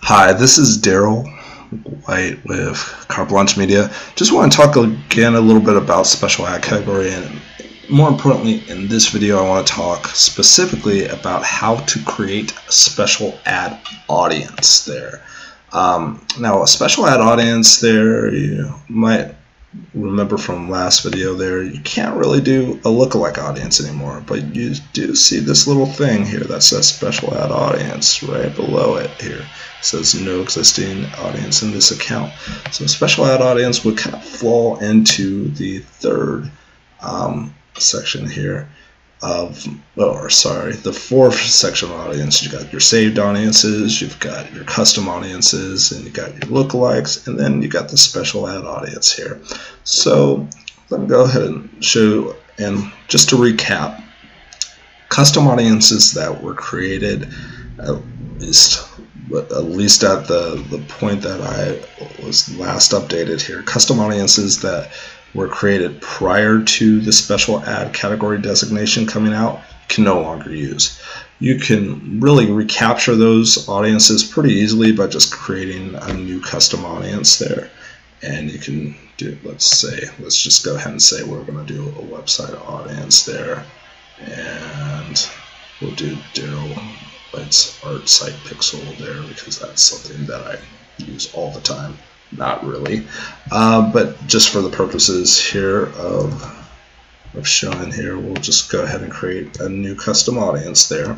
Hi, this is Daryl White with Carte Blanche Media. Just want to talk again a little bit about special ad category, and more importantly, in this video, I want to talk specifically about how to create a special ad audience there. Now, a special ad audience there, you might remember from last video there, you can't really do a lookalike audience anymore, but you do see this little thing here that says special ad audience right below it here. It says no existing audience in this account. So special ad audience would kind of fall into the third section here of, the fourth section of audience. You got your saved audiences, you've got your custom audiences, and you got your lookalikes, and then you got the special ad audience here. So let me go ahead and show, and just to recap, custom audiences that were created at least at the point that I was last updated here, custom audiences that were created prior to the special ad category designation coming out can no longer use. You can really recapture those audiences pretty easily by just creating a new custom audience there. And you can do, let's just go ahead and say we're going to do a website audience there, and we'll do Daryl White's art site pixel there because that's something that I use all the time. Not really, but just for the purposes here of showing here, we'll just go ahead and create a new custom audience there.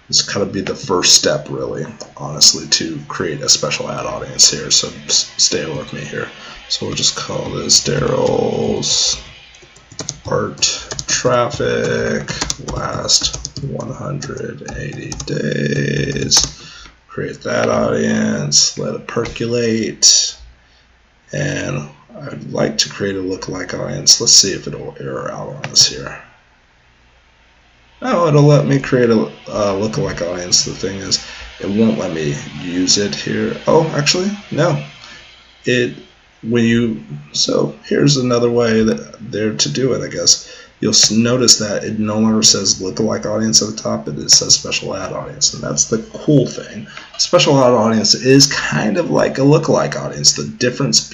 This kind of be the first step, really, honestly, to create a special ad audience here. So stay with me here. So we'll just call this Daryl's art traffic last 180 days. Create that audience, let it percolate. And I'd like to create a lookalike audience. Let's see if it'll error out on us here. Oh, it'll let me create a lookalike audience. The thing is, it won't let me use it here. Oh, actually, no. So here's another way there to do it, I guess. You'll notice that it no longer says lookalike audience at the top, it says special ad audience, and that's the cool thing. Special ad audience is kind of like a lookalike audience, the difference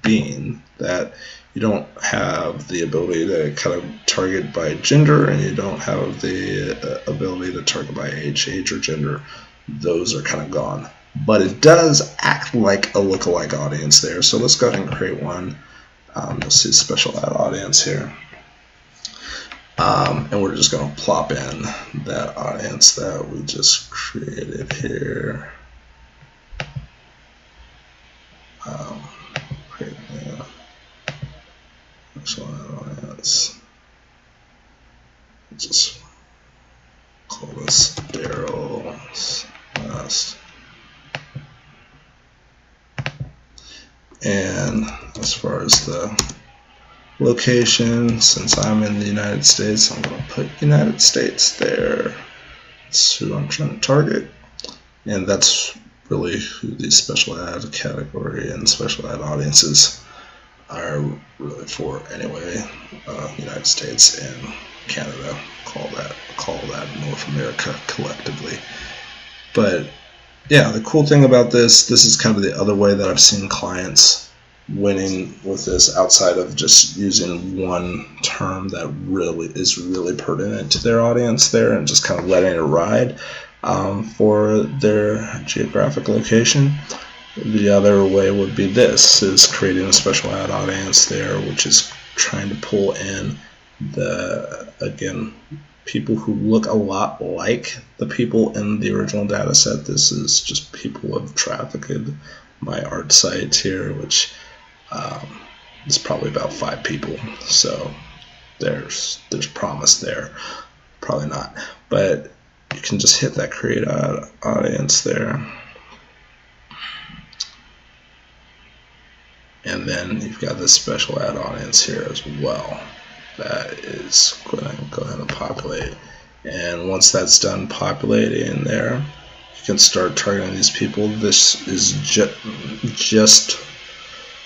being that you don't have the ability to kind of target by gender, and you don't have the ability to target by age or gender. Those are kind of gone. But it does act like a lookalike audience there, so let's go ahead and create one. You'll see special ad audience here. And we're just going to plop in that audience that we just created here. Create a special ad audience. Just call this Daryl's last. And as far as the location, since I'm in the United States, I'm going to put United States there. That's who I'm trying to target, and that's really who the special ad category and special ad audiences are really for anyway. United States and Canada, call that North America collectively. But yeah, the cool thing about this is kind of the other way that I've seen clients winning with this, outside of just using one term that is really pertinent to their audience there and just kind of letting it ride for their geographic location. The other way would be this, is creating a special ad audience there, which is trying to pull in people who look a lot like the people in the original data set. This is just people who have trafficked my art site here, which is probably about 5 people. So there's promise there. Probably not, but you can just hit that create audience there, and then you've got this special ad audience here as well. That is going to go ahead and populate, and once that's done populating there, you can start targeting these people. This is just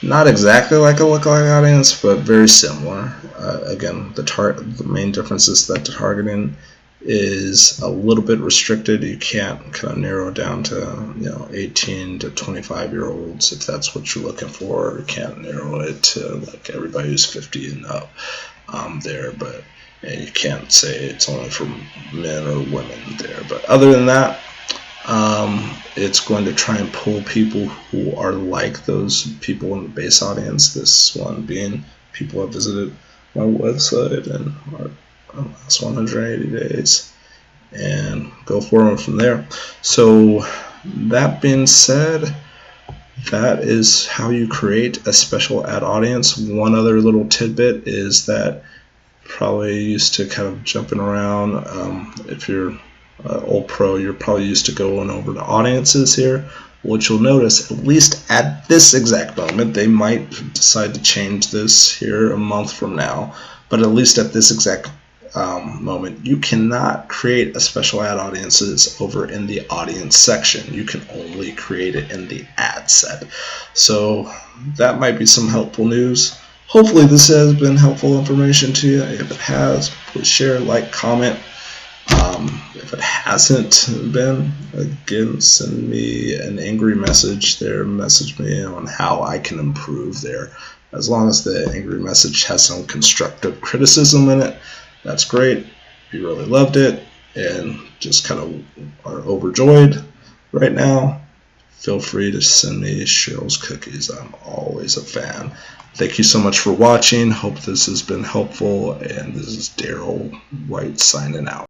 not exactly like a lookalike audience, but very similar. Again, the main difference is that the targeting is a little bit restricted. You can't kind of narrow it down to 18 to 25-year-olds if that's what you're looking for. You can't narrow it to like everybody who's 50 and up there, but and you can't say it's only for men or women there. But other than that, it's going to try and pull people who are like those people in the base audience. This one being people have visited my website in our last 180 days, and go forward from there. So that being said, that is how you create a special ad audience. One other little tidbit is that probably used to kind of jumping around. If you're old pro, you're probably used to going over to audiences here. What you'll notice, at least at this exact moment, they might decide to change this here a month from now, but at least at this exact moment, you cannot create a special ad audiences over in the audience section. You can only create it in the ad set. So that might be some helpful news. Hopefully this has been helpful information to you. If it has, please share, like, comment. If it hasn't been, again, send me an angry message there. Message me on how I can improve there. As long as the angry message has some constructive criticism in it, that's great. If you really loved it and just kind of are overjoyed right now, feel free to send me Cheryl's cookies. I'm always a fan. Thank you so much for watching. Hope this has been helpful. And this is Daryl White signing out.